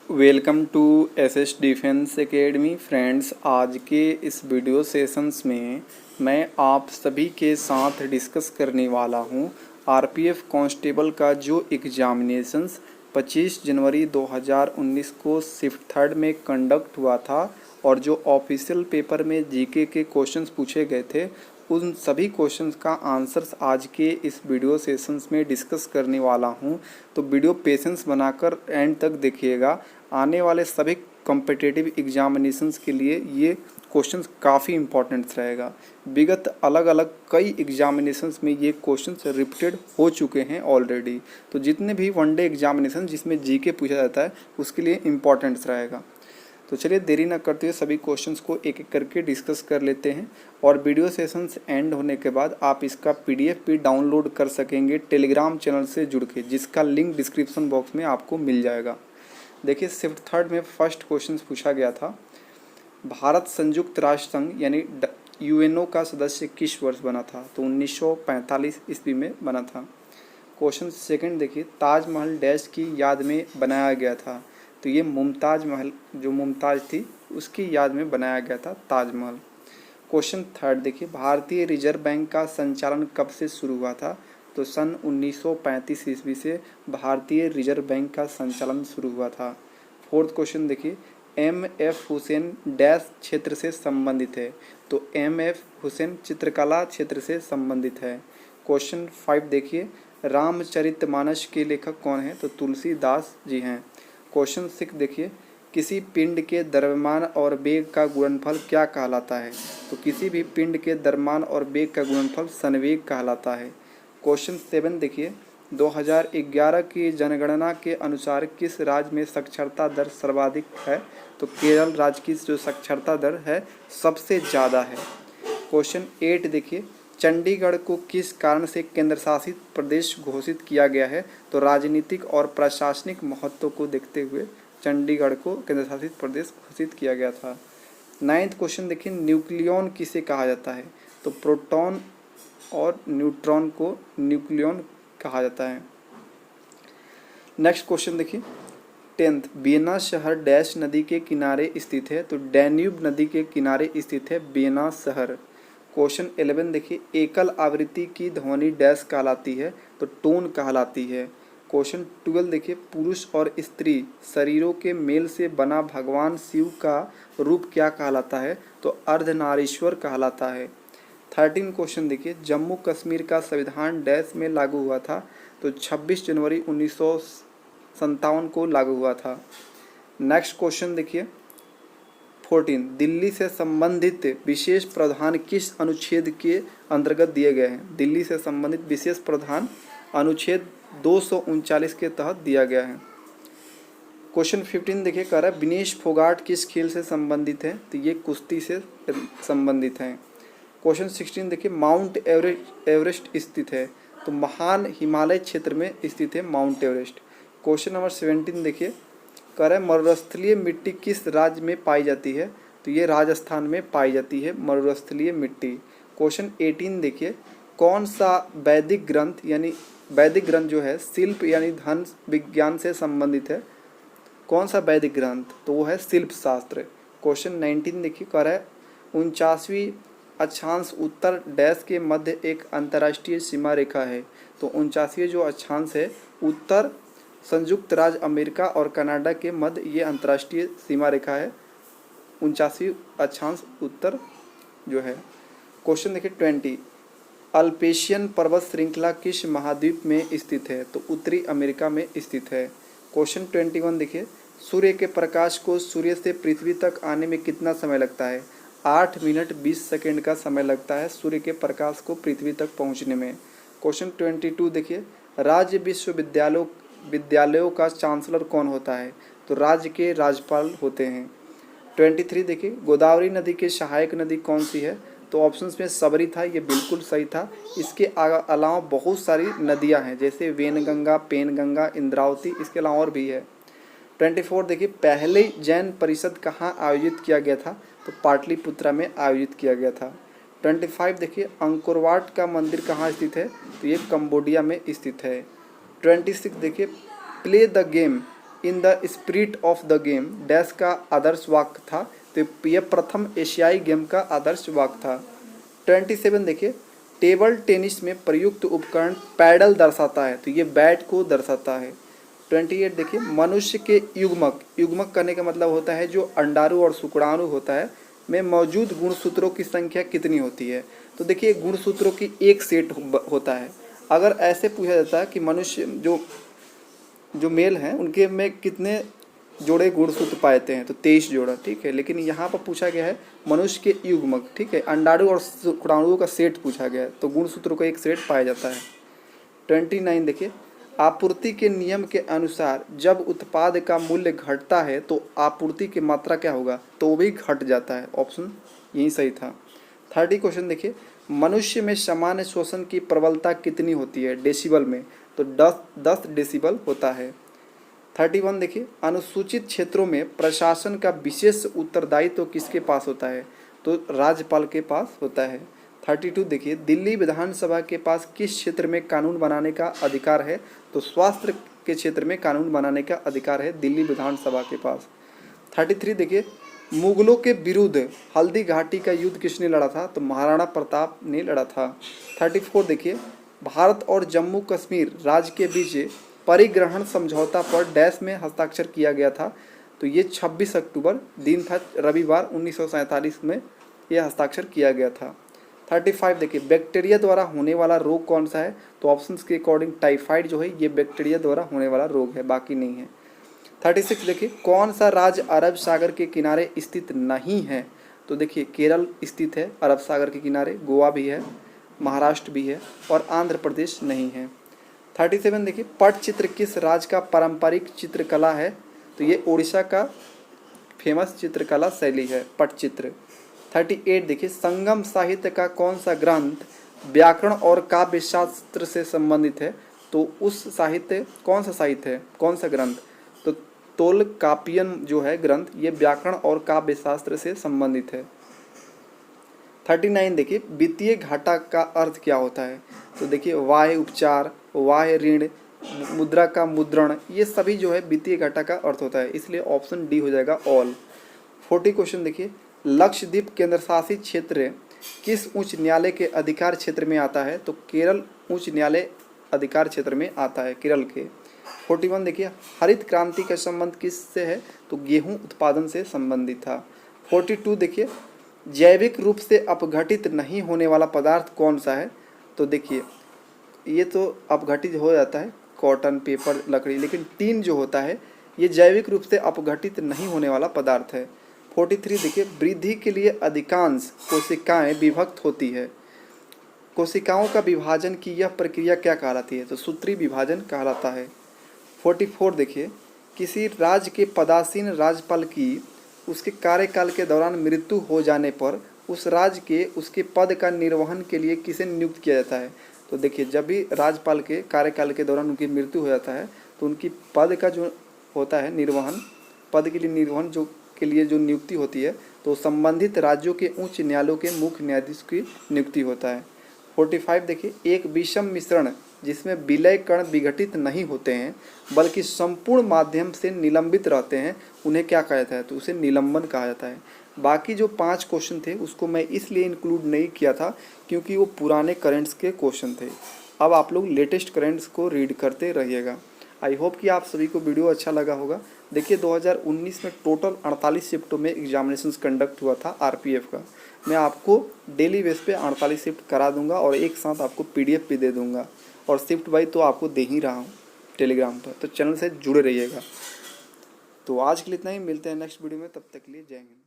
Welcome to SS defence academy friends. आज के इस वीडियो सेशंस में मैं आप सभी के साथ डिस्कस करने वाला हूं आरपीएफ कांस्टेबल का जो एग्जामिनेशंस 25 जनवरी 2019 को शिफ्ट थर्ड में कंडक्ट हुआ था और जो ऑफिशियल पेपर में जीके के क्वेश्चंस पूछे गए थे, उन सभी क्वेश्चंस का आंसर्स आज के इस वीडियो सेशंस में डिस्कस करने वाला हूं। तो वीडियो पेशेंस बनाकर एंड तक देखिएगा। आने वाले सभी कॉम्पिटिटिव एग्जामिनेशंस के लिए ये क्वेश्चंस काफ़ी इंपॉर्टेंट रहेगा। विगत अलग अलग कई एग्जामिनेशंस में ये क्वेश्चंस रिपीटेड हो चुके हैं ऑलरेडी। तो जितने भी वनडे एग्जामिनेशन जिसमें जीके पूछा जाता है उसके लिए इम्पॉर्टेंट रहेगा। तो चलिए देरी ना करते हुए सभी क्वेश्चंस को एक एक करके डिस्कस कर लेते हैं और वीडियो सेशंस एंड होने के बाद आप इसका पीडीएफ भी डाउनलोड कर सकेंगे टेलीग्राम चैनल से जुड़ के, जिसका लिंक डिस्क्रिप्शन बॉक्स में आपको मिल जाएगा। देखिए शिफ्ट थर्ड में फर्स्ट क्वेश्चन पूछा गया था, भारत संयुक्त राष्ट्र संघ यानी यूएनओ का सदस्य किस वर्ष बना था? तो 1945 ईस्वी में बना था। क्वेश्चन सेकंड देखिए, ताजमहल डैश की याद में बनाया गया था? तो ये मुमताज महल, जो मुमताज थी उसकी याद में बनाया गया था ताजमहल। क्वेश्चन थर्ड देखिए, भारतीय रिजर्व बैंक का संचालन कब से शुरू हुआ था? तो सन 1935 ईस्वी से भारतीय रिजर्व बैंक का संचालन शुरू हुआ था। फोर्थ क्वेश्चन देखिए, एम एफ हुसैन डैश क्षेत्र से संबंधित है? तो एम एफ हुसैन चित्रकला क्षेत्र से संबंधित है। क्वेश्चन 5 देखिए, रामचरितमानस के लेखक कौन है? तो तुलसीदास जी हैं। क्वेश्चन 6 देखिए, किसी पिंड के द्रव्यमान और वेग का गुणनफल क्या कहलाता है? तो किसी भी पिंड के द्रव्यमान और वेग का गुणनफल संवेग कहलाता है। क्वेश्चन 7 देखिए, 2011 की जनगणना के अनुसार किस राज्य में साक्षरता दर सर्वाधिक है? तो केरल राज्य की जो साक्षरता दर है सबसे ज़्यादा है। क्वेश्चन 8 देखिए, चंडीगढ़ को किस कारण से केंद्र शासित प्रदेश घोषित किया गया है? तो राजनीतिक और प्रशासनिक महत्व को देखते हुए चंडीगढ़ को केंद्र शासित प्रदेश घोषित किया गया था। 9th क्वेश्चन देखिए, न्यूक्लियन किसे कहा जाता है? तो प्रोटॉन और न्यूट्रॉन को न्यूक्लियन कहा जाता है। नेक्स्ट क्वेश्चन देखिए, 10th, वियना शहर डैश नदी के किनारे स्थित है? तो डैन्यूब नदी के किनारे स्थित है वियना शहर। क्वेश्चन 11 देखिए, एकल आवृत्ति की ध्वनि डैश कहलाती है? तो टोन कहलाती है। क्वेश्चन 12 देखिए, पुरुष और स्त्री शरीरों के मेल से बना भगवान शिव का रूप क्या कहलाता है? तो अर्धनारीश्वर कहलाता है। 13 क्वेश्चन देखिए, जम्मू कश्मीर का संविधान डैश में लागू हुआ था? तो 26 जनवरी 1957 को लागू हुआ था। नेक्स्ट क्वेश्चन देखिए 14, दिल्ली से संबंधित विशेष प्रावधान किस अनुच्छेद के अंतर्गत दिए गए हैं? दिल्ली से संबंधित विशेष प्रावधान अनुच्छेद 239 के तहत दिया गया है। क्वेश्चन 15 देखिए, कह रहा है विनेश फोगाट किस खेल से संबंधित है? तो ये कुश्ती से संबंधित है। क्वेश्चन 16 देखिए, माउंट एवरेस्ट स्थित है? तो महान हिमालय क्षेत्र में स्थित है माउंट एवरेस्ट। क्वेश्चन नंबर 17 देखिए, कह रहा है मरुस्थलीय मिट्टी किस राज्य में पाई जाती है? तो ये राजस्थान में पाई जाती है मरुस्थलीय मिट्टी। क्वेश्चन 18 देखिए, कौन सा वैदिक ग्रंथ यानी वैदिक ग्रंथ जो है शिल्प यानी धन विज्ञान से संबंधित है? कौन सा वैदिक ग्रंथ? तो वो है शिल्प शास्त्र। क्वेश्चन 19 देखिए, कह रहा है 49वीं अक्षांश उत्तर डैश के मध्य एक अंतर्राष्ट्रीय सीमा रेखा है? तो 49वीं जो अक्षांश है उत्तर संयुक्त राज्य अमेरिका और कनाडा के मध्य ये अंतर्राष्ट्रीय सीमा रेखा है, 49वीं अक्षांश उत्तर जो है। क्वेश्चन देखिए 20, अल्पेशियन पर्वत श्रृंखला किस महाद्वीप में स्थित है? तो उत्तरी अमेरिका में स्थित है। क्वेश्चन 21 देखिए, सूर्य के प्रकाश को सूर्य से पृथ्वी तक आने में कितना समय लगता है? 8 मिनट 20 सेकेंड का समय लगता है सूर्य के प्रकाश को पृथ्वी तक पहुंचने में। क्वेश्चन 22 देखिए, राज्य विद्यालयों का चांसलर कौन होता है? तो राज्य के राज्यपाल होते हैं। 23 देखिए, गोदावरी नदी के सहायक नदी कौन सी है? तो ऑप्शंस में सबरी था, ये बिल्कुल सही था। इसके अलावा बहुत सारी नदियां हैं जैसे वेनगंगा, पेनगंगा, इंद्रावती, इसके अलावा और भी है। 24 देखिए, पहले जैन परिषद कहाँ आयोजित किया गया था? तो पाटलिपुत्रा में आयोजित किया गया था। 25 देखिए, अंकोरवाट का मंदिर कहाँ स्थित है? तो ये कंबोडिया में स्थित है। 26 देखिए, play the game in the spirit of the game dash का आदर्श वाक्य था। तो यह प्रथम एशियाई गेम का आदर्श वाक्य था। 27 देखिए, टेबल टेनिस में प्रयुक्त उपकरण पैडल दर्शाता है, तो ये बैट को दर्शाता है। 28 देखिए, मनुष्य के युग्मक, युग्मक करने का मतलब होता है जो अंडाणु और शुक्राणु होता है में मौजूद गुणसूत्रों की संख्या कितनी होती है। तो देखिए गुणसूत्रों की एक सेट होता है। अगर ऐसे पूछा जाता है कि मनुष्य जो मेल हैं उनके में कितने जोड़े गुणसूत्र पाते हैं, तो 23 जोड़ा, ठीक है। लेकिन यहाँ पर पूछा गया है मनुष्य के युग्मक, ठीक है, अंडाणु और शुक्राणुओं का सेट पूछा गया है, तो गुणसूत्रों का एक सेट पाया जाता है। 29 देखिए, आपूर्ति के नियम के अनुसार जब उत्पाद का मूल्य घटता है तो आपूर्ति की मात्रा क्या होगा, तो वो भी घट जाता है। ऑप्शन यही सही था। 30 क्वेश्चन देखिए, मनुष्य में सामान्य श्वसन की प्रबलता कितनी होती है डेसिबल में, तो 10 डेसिबल होता है। 31 देखिए, अनुसूचित क्षेत्रों में प्रशासन का विशेष उत्तरदायित्व किसके पास होता है, तो राज्यपाल के पास होता है। 32 देखिए, दिल्ली विधानसभा के पास किस क्षेत्र में कानून बनाने का अधिकार है, तो स्वास्थ्य के क्षेत्र में कानून बनाने का अधिकार है दिल्ली विधानसभा के पास। 33 देखिए, मुगलों के विरुद्ध हल्दी घाटी का युद्ध किसने लड़ा था, तो महाराणा प्रताप ने लड़ा था। 34 देखिए, भारत और जम्मू कश्मीर राज्य के बीच परिग्रहण समझौता पर डैश में हस्ताक्षर किया गया था, तो ये 26 अक्टूबर दिन था, रविवार 1947 में यह हस्ताक्षर किया गया था। 35 देखिए, बैक्टीरिया द्वारा होने वाला रोग कौन सा है, तो ऑप्शंस के अकॉर्डिंग टाइफाइड जो है ये बैक्टीरिया द्वारा होने वाला रोग है, बाकी नहीं है। 36 देखिए, कौन सा राज्य अरब सागर के किनारे स्थित नहीं है, तो देखिए केरल स्थित है अरब सागर के किनारे, गोवा भी है, महाराष्ट्र भी है और आंध्र प्रदेश नहीं है। 37 देखिए, पटचित्र किस राज्य का पारंपरिक चित्रकला है, तो ये उड़ीसा का फेमस चित्रकला शैली है पटचित्र। 38 देखिए, संगम साहित्य का कौन सा ग्रंथ व्याकरण और काव्य शास्त्र से संबंधित है, तो उस साहित्य कौन सा साहित्य है, कौन सा ग्रंथ, तो तोलकापियन जो है ग्रंथ ये व्याकरण और काव्य शास्त्र से संबंधित है। 39 देखिए, वित्तीय घाटा का अर्थ क्या होता है, तो देखिए वाह्य उपचार, वाह्य ऋण, मुद्रा का मुद्रण, ये सभी जो है वित्तीय घाटा का अर्थ होता है, इसलिए ऑप्शन डी हो जाएगा ऑल। 40 क्वेश्चन देखिए, लक्षद्वीप केंद्र शासित क्षेत्र किस उच्च न्यायालय के अधिकार क्षेत्र में आता है, तो केरल उच्च न्यायालय अधिकार क्षेत्र में आता है, केरल के। 41 देखिए, हरित क्रांति का संबंध किससे है, तो गेहूं उत्पादन से संबंधित था। 42 देखिए, जैविक रूप से अपघटित नहीं होने वाला पदार्थ कौन सा है, तो देखिए ये तो अपघटित हो जाता है कॉटन, पेपर, लकड़ी, लेकिन टीन जो होता है ये जैविक रूप से अपघटित नहीं होने वाला पदार्थ है। 43 देखिए, वृद्धि के लिए अधिकांश कोशिकाएं विभक्त होती है, कोशिकाओं का विभाजन की यह प्रक्रिया क्या कहलाती है, तो सूत्री विभाजन कहलाता है। 44 देखिए, किसी राज्य के पदासीन राज्यपाल की उसके कार्यकाल के दौरान मृत्यु हो जाने पर उस राज्य के उसके पद का निर्वहन के लिए किसे नियुक्त किया जाता है, तो देखिए जब भी राज्यपाल के कार्यकाल के दौरान उनकी मृत्यु हो जाता है तो उनकी पद का जो होता है निर्वहन, पद के लिए निर्वहन जो के लिए जो नियुक्ति होती है तो संबंधित राज्यों के उच्च न्यायालयों के मुख्य न्यायाधीश की नियुक्ति होता है। 45 देखिए, एक विषम मिश्रण जिसमें विलय कण विघटित नहीं होते हैं बल्कि संपूर्ण माध्यम से निलंबित रहते हैं उन्हें क्या कहा जाता है, तो उसे निलंबन कहा जाता है। बाकी जो 5 क्वेश्चन थे उसको मैं इसलिए इंक्लूड नहीं किया था क्योंकि वो पुराने करेंट्स के क्वेश्चन थे। अब आप लोग लेटेस्ट करेंट्स को रीड करते रहिएगा। आई होप कि आप सभी को वीडियो अच्छा लगा होगा। देखिए 2019 में टोटल 48 शिफ्टों में एग्जामिनेशंस कंडक्ट हुआ था आरपीएफ का। मैं आपको डेली बेस पे 48 शिफ्ट करा दूंगा और एक साथ आपको पीडीएफ भी दे दूंगा और शिफ्ट वाइज तो आपको दे ही रहा हूँ टेलीग्राम पर, तो चैनल से जुड़े रहिएगा। तो आज के लिए इतना ही, मिलते हैं नेक्स्ट वीडियो में, तब तक के लिए जय हिंद।